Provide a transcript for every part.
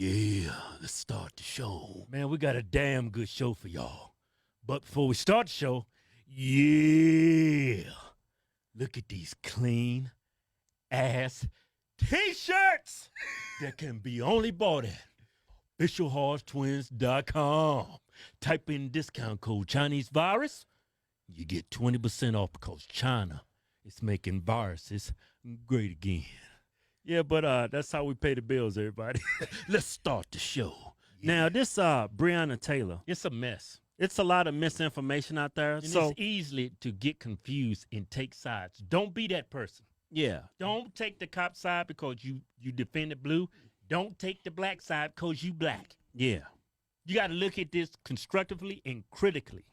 Yeah, let's start the show. Man, we got a damn good show for y'all. But before we start the show, look at these clean ass t-shirts that can be only bought at officialhorsetwins.com. Type in discount code Chinese Virus. You get 20% off because China is making viruses great again. Yeah, but that's how we pay the bills, everybody. Let's start the show. Yeah. Now, this Breonna Taylor, it's a mess. It's a lot of misinformation out there. And so it's easy to get confused and take sides. Don't be that person. Yeah. Don't take the cop side because you defended blue. Don't take the black side because you black. Yeah. You got to look at this constructively and critically.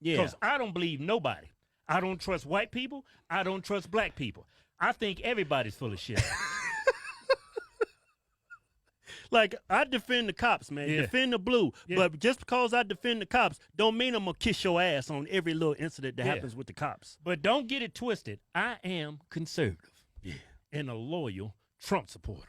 Yeah. Because I don't believe nobody. I don't trust white people. I don't trust black people. I think everybody's full of shit. Like, I defend the cops, man. Yeah. Defend the blue. Yeah. But just because I defend the cops don't mean I'm going to kiss your ass on every little incident that happens with the cops. But don't get it twisted. I am conservative and a loyal Trump supporter.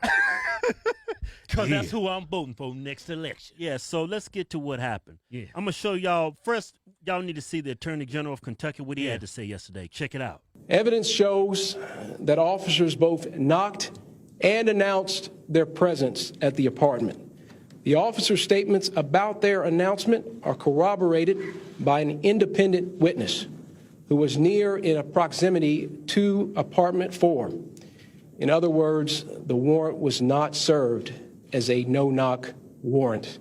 Because that's who I'm voting for next election. Yeah, so let's get to what happened. Yeah. I'm going to show y'all. First, y'all need to see the Attorney General of Kentucky, what he had to say yesterday. Check it out. Evidence shows that officers both knocked and announced their presence at the apartment. The officers' statements about their announcement are corroborated by an independent witness who was near in a proximity to apartment 4. In other words, the warrant was not served as a no-knock warrant.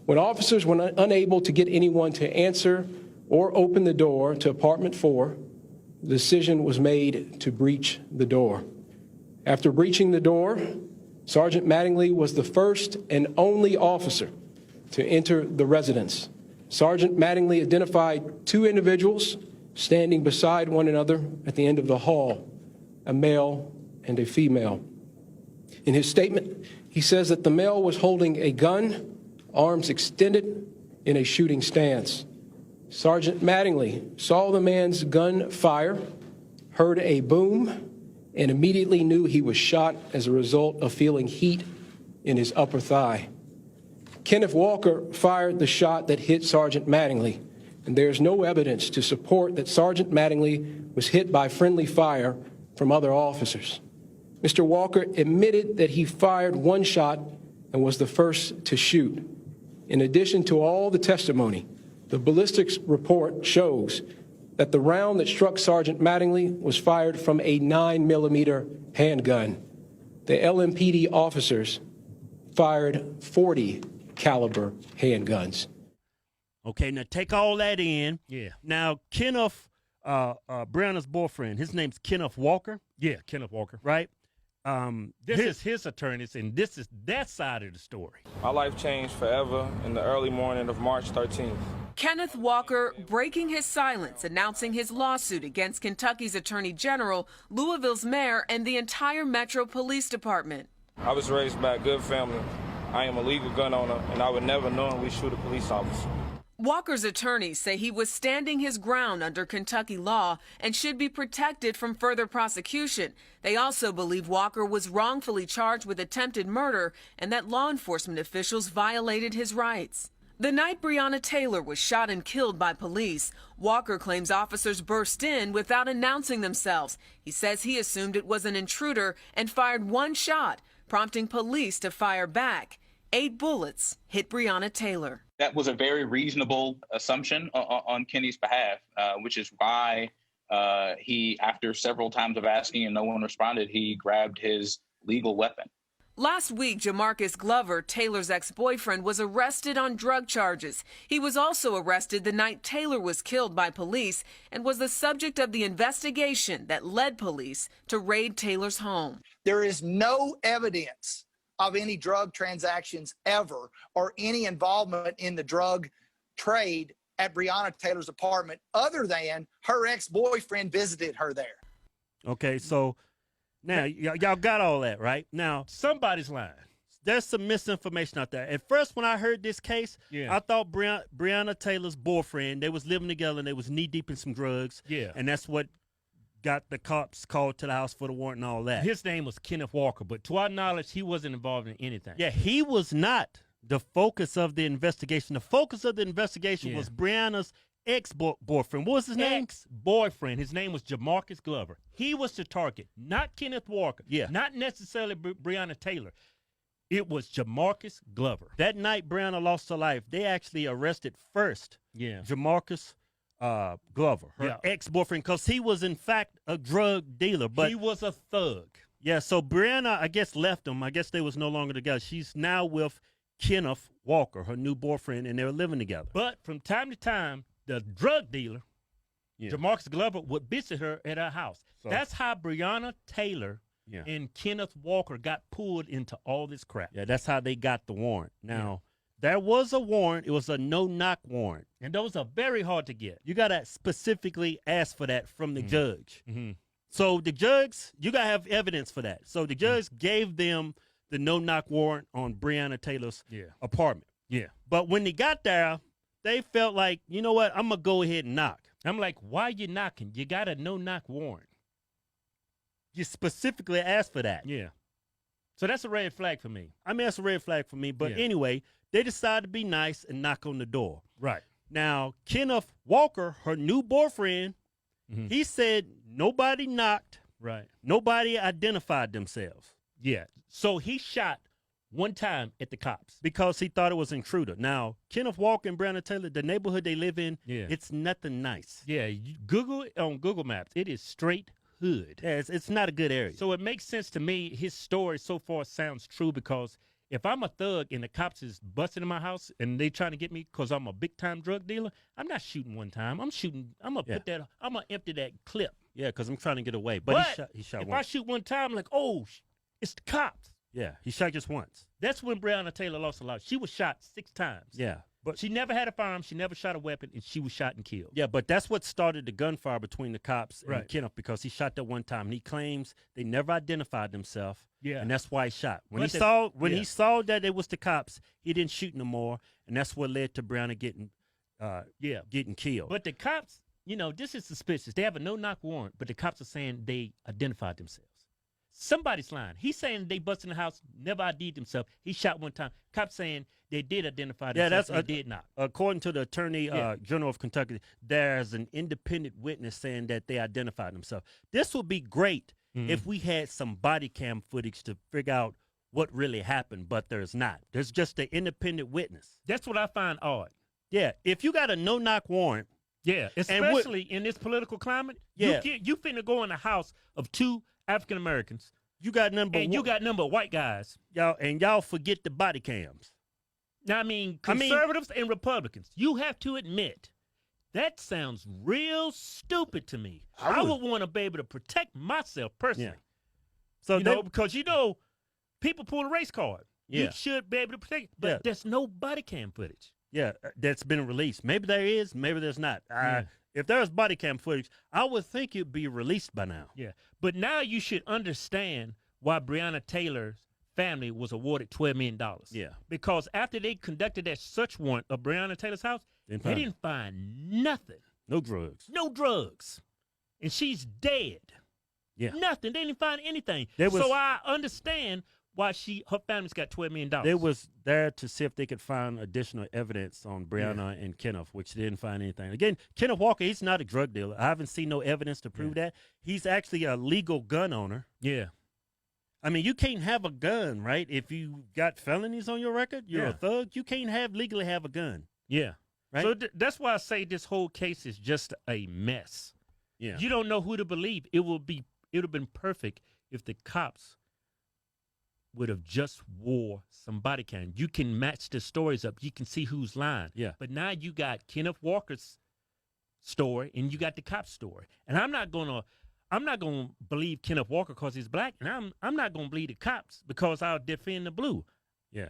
When officers were unable to get anyone to answer or open the door to apartment 4, the decision was made to breach the door. After breaching the door, Sergeant Mattingly was the first and only officer to enter the residence. Sergeant Mattingly identified 2 individuals standing beside one another at the end of the hall, a male and a female. In his statement, he says that the male was holding a gun, arms extended, in a shooting stance. Sergeant Mattingly saw the man's gun fire, heard a boom, and immediately knew he was shot as a result of feeling heat in his upper thigh. Kenneth Walker fired the shot that hit Sergeant Mattingly, and there's no evidence to support that Sergeant Mattingly was hit by friendly fire from other officers. Mr. Walker admitted that he fired 1 shot and was the first to shoot. In addition to all the testimony, the ballistics report shows that the round that struck Sergeant Mattingly was fired from a 9mm handgun. The LMPD officers fired 40 caliber handguns. Okay, now take all that in. Yeah. Now, Kenneth, Breonna's boyfriend, his name's Kenneth Walker. Yeah, Kenneth Walker. Right? This is his attorneys, and this is that side of the story. My life changed forever in the early morning of March 13th. Kenneth Walker breaking his silence, announcing his lawsuit against Kentucky's Attorney General, Louisville's mayor, and the entire Metro Police Department. I was raised by a good family. I am a legal gun owner, and I would never knowingly shoot a police officer. Walker's attorneys say he was standing his ground under Kentucky law and should be protected from further prosecution. They also believe Walker was wrongfully charged with attempted murder and that law enforcement officials violated his rights. The night Breonna Taylor was shot and killed by police, Walker claims officers burst in without announcing themselves. He says he assumed it was an intruder and fired 1 shot, prompting police to fire back. 8 bullets hit Breonna Taylor. That was a very reasonable assumption on Kenny's behalf, which is why he, after several times of asking and no one responded, he grabbed his legal weapon. Last week, Jamarcus Glover, Taylor's ex-boyfriend, was arrested on drug charges. He was also arrested the night Taylor was killed by police and was the subject of the investigation that led police to raid Taylor's home. There is no evidence of any drug transactions ever or any involvement in the drug trade at Breonna Taylor's apartment other than her ex-boyfriend visited her there. Okay, so now y'all got all that, right? Now, somebody's lying. There's some misinformation out there. At first, when I heard this case, I thought Breonna Taylor's boyfriend, they was living together and they was knee-deep in some drugs. Yeah. And that's what got the cops called to the house for the warrant and all that. His name was Kenneth Walker, but to our knowledge, he wasn't involved in anything. Yeah, he was not the focus of the investigation. The focus of the investigation was Breonna's ex-boyfriend. What was his name? Ex-boyfriend. His name was Jamarcus Glover. He was the target, not Kenneth Walker. Yeah. Not necessarily Breonna Taylor. It was Jamarcus Glover. That night Breonna lost her life, they actually arrested first Jamarcus Glover, her ex-boyfriend, because he was, in fact, a drug dealer. But he was a thug. Yeah, so Breonna, I guess, left him. I guess they was no longer together. She's now with Kenneth Walker, her new boyfriend, and they're living together. But from time to time, the drug dealer, Jamarcus Glover, would visit her at her house. So that's how Breonna Taylor and Kenneth Walker got pulled into all this crap. Yeah, that's how they got the warrant. Now, there was a warrant. It was a no-knock warrant. And those are very hard to get. You got to specifically ask for that from the judge. Mm-hmm. So the judge, you got to have evidence for that. So the judge gave them the no-knock warrant on Breonna Taylor's apartment. Yeah. But when they got there, they felt like, you know what, I'm going to go ahead and knock. I'm like, why you knocking? You got a no-knock warrant. You specifically asked for that. Yeah. So that's a red flag for me. I mean, that's a red flag for me. But anyway, they decided to be nice and knock on the door. Right. Now, Kenneth Walker, her new boyfriend, he said nobody knocked. Right. Nobody identified themselves. Yeah. So he shot one time at the cops because he thought it was an intruder. Now, Kenneth Walker and Breonna Taylor, the neighborhood they live in, it's nothing nice. Yeah. You Google it on Google Maps. It is straight hood. Yeah, it's not a good area. So it makes sense to me. His story so far sounds true because if I'm a thug and the cops is busting in my house and they trying to get me because I'm a big time drug dealer, I'm not shooting one time. I'm gonna empty that clip. Yeah, because I'm trying to get away. But he shot if once. I shoot one time, like, oh, it's the cops. Yeah, he shot just once. That's when Breonna Taylor lost her life. She was shot 6 times. Yeah. But she never had a firearm. She never shot a weapon, and she was shot and killed. Yeah, but that's what started the gunfire between the cops and Right. Kenneth because he shot that one time. And he claims they never identified themselves. Yeah. And that's why he shot. When But he saw that it was the cops, he didn't shoot no more, and that's what led to Breonna getting killed. But the cops, this is suspicious. They have a no-knock warrant, but the cops are saying they identified themselves. Somebody's lying. He's saying they busted in the house, never ID'd themselves. He shot one time. Cops saying they did identify themselves. They did not. According to the Attorney General of Kentucky, there's an independent witness saying that they identified themselves. This would be great if we had some body cam footage to figure out what really happened, but there's not. There's just an independent witness. That's what I find odd. Yeah, if you got a no-knock warrant. Yeah, especially in this political climate. Yeah. You finna go in a house of 2 African Americans. You got number of white guys. Y'all forget the body cams. Now, I mean, conservatives and Republicans, you have to admit, that sounds real stupid to me. I would want to be able to protect myself personally. Yeah. So because people pull a race card. Yeah. You should be able to protect, but there's no body cam footage. Yeah, that's been released. Maybe there is, maybe there's not. If there's body cam footage, I would think it'd be released by now. Yeah, but now you should understand why Breonna Taylor's family was awarded $12 million. Yeah. Because after they conducted that search warrant of Breonna Taylor's house, they didn't find nothing. No drugs. No drugs. And she's dead. Yeah. Nothing. They didn't find anything. So I understand why her family's got $12 million. They was there to see if they could find additional evidence on Breonna and Kenneth, which they didn't find anything. Again, Kenneth Walker, he's not a drug dealer. I haven't seen no evidence to prove that. He's actually a legal gun owner. Yeah. I mean, you can't have a gun, right? If you got felonies on your record, you're a thug. You can't legally have a gun. Yeah. Right? So that's why I say this whole case is just a mess. Yeah. You don't know who to believe. It would have been perfect if the cops would have just wore some body cam. You can match the stories up. You can see who's lying. Yeah. But now you got Kenneth Walker's story and you got the cop's story. And I'm not gonna believe Kenneth Walker because he's black, and I'm not gonna believe the cops because I'll defend the blue. Yeah.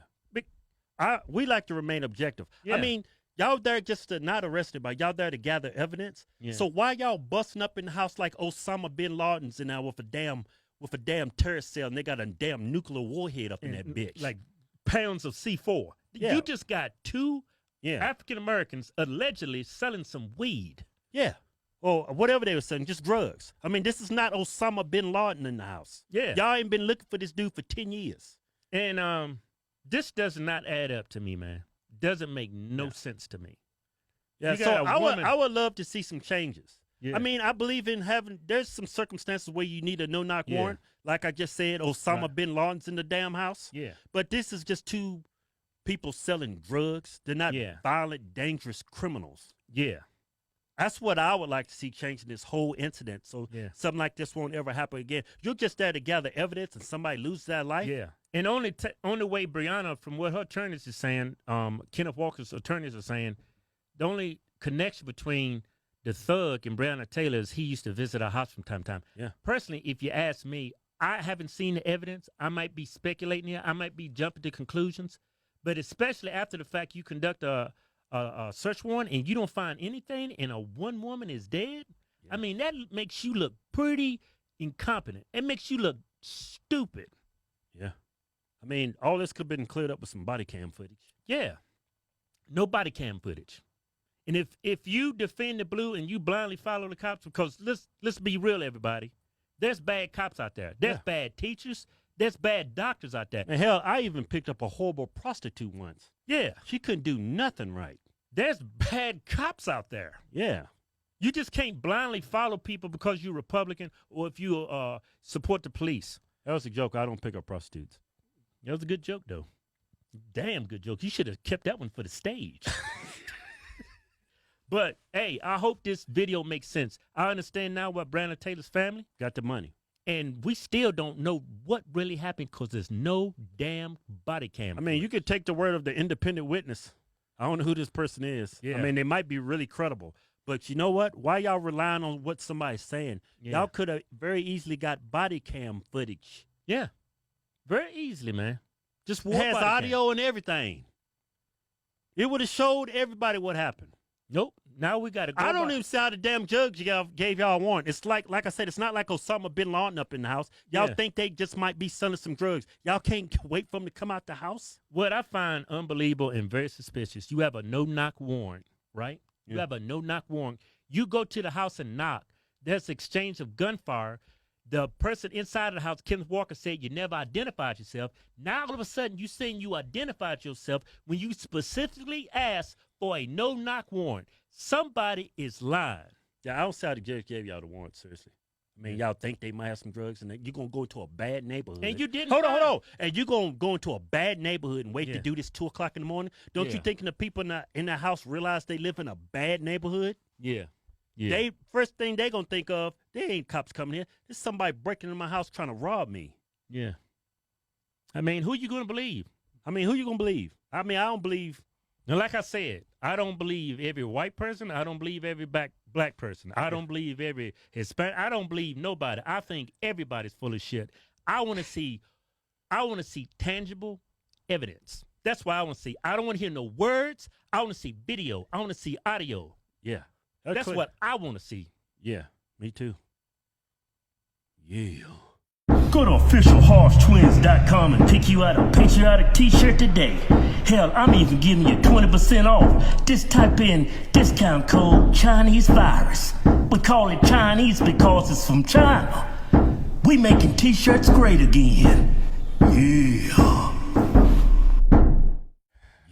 We like to remain objective. Yeah. I mean, y'all there just to not arrested, but y'all there to gather evidence. Yeah. So why y'all busting up in the house like Osama bin Laden's in there with a damn terrorist cell, and they got a damn nuclear warhead up in that bitch? Like pounds of C4. Yeah. You just got 2 African Americans allegedly selling some weed. Yeah. or whatever they were selling, just drugs. I mean, this is not Osama bin Laden in the house. Yeah. Y'all ain't been looking for this dude for 10 years. And this does not add up to me, man. Doesn't make no sense to me. Yeah, You so got a woman- I would love to see some changes. Yeah. I mean, I believe in there's some circumstances where you need a no-knock Yeah. warrant. Like I just said, Osama Right. bin Laden's in the damn house. Yeah. But this is just two people selling drugs. They're not Yeah. violent, dangerous criminals. Yeah. That's what I would like to see change in this whole incident. So Yeah. something like this won't ever happen again. You're just there to gather evidence and somebody loses their life. Yeah. And only way Breonna, from what her attorneys are saying, Kenneth Walker's attorneys are saying, the only connection between the thug and Breonna Taylor is he used to visit our house from time to time. Yeah. Personally, if you ask me, I haven't seen the evidence. I might be speculating here. I might be jumping to conclusions. But especially after the fact you conduct a search warrant and you don't find anything and one woman is dead, I mean, that makes you look pretty incompetent. It makes you look stupid. Yeah. I mean, all this could have been cleared up with some body cam footage. Yeah. No body cam footage. And if you defend the blue and you blindly follow the cops, because let's be real, everybody. There's bad cops out there. There's Yeah. bad teachers. There's bad doctors out there. And hell, I even picked up a horrible prostitute once. Yeah. She couldn't do nothing right. There's bad cops out there. Yeah. You just can't blindly follow people because you're Republican or if you support the police. That was a joke. I don't pick up prostitutes. That was a good joke, though. Damn good joke. You should have kept that one for the stage. But, hey, I hope this video makes sense. I understand now what Breonna Taylor's family Got the money. and we still don't know what really happened because there's no damn body cam. I mean, you could take the word of the independent witness. I don't know who this person is. Yeah. I mean, they might be really credible. But you know what? Why y'all relying on what somebody's saying? Yeah. Y'all could have very easily got body cam footage. Yeah. Very easily, man. Just It walk has body cam. audio and everything. It would have showed everybody what happened. Nope. Now we got to go. I don't by- even see how the damn judge gave y'all a warrant. It's like I said, it's not like Osama bin Laden up in the house. Y'all Yeah. think they just might be selling some drugs. Y'all can't wait for them to come out the house? What I find unbelievable and very suspicious, you have a no-knock warrant, right? You Yeah. have a no-knock warrant. You go to the house and knock. There's exchange of gunfire. The person inside of the house, Kenneth Walker, said you never identified yourself. Now all of a sudden you saying you identified yourself when you specifically asked for a no-knock warrant. Somebody is lying. Yeah, I don't see how the judge gave y'all the warrant, seriously. I mean, y'all think they might have some drugs, and you're going to go into a bad neighborhood. And you didn't Hold find- on. And you're going to go into a bad neighborhood and wait Yeah. to do this 2 o'clock in the morning? Don't you Yeah. think the people in the house realize they live in a bad neighborhood? Yeah. Yeah. They first thing they going to think of, they ain't cops coming here. There's somebody breaking into my house trying to rob me. Yeah. I mean, who you going to believe? I mean, who you going to believe? I mean, I don't believe. Now, like I said, I don't believe every white person. I don't believe every black person. I don't believe every Hispanic. I don't believe nobody. I think everybody's full of shit. I want to see tangible evidence. That's what I want to see. I don't want to hear no words. I want to see video. I want to see audio. Yeah. That's clear. what I want to see. Yeah, me too. Yeah. Go to officialhorsetwins.com and pick you out a patriotic t-shirt today. Hell, I'm even giving you 20% off. Just type in discount code Chinese virus. We call it Chinese because it's from China. We making t-shirts great again.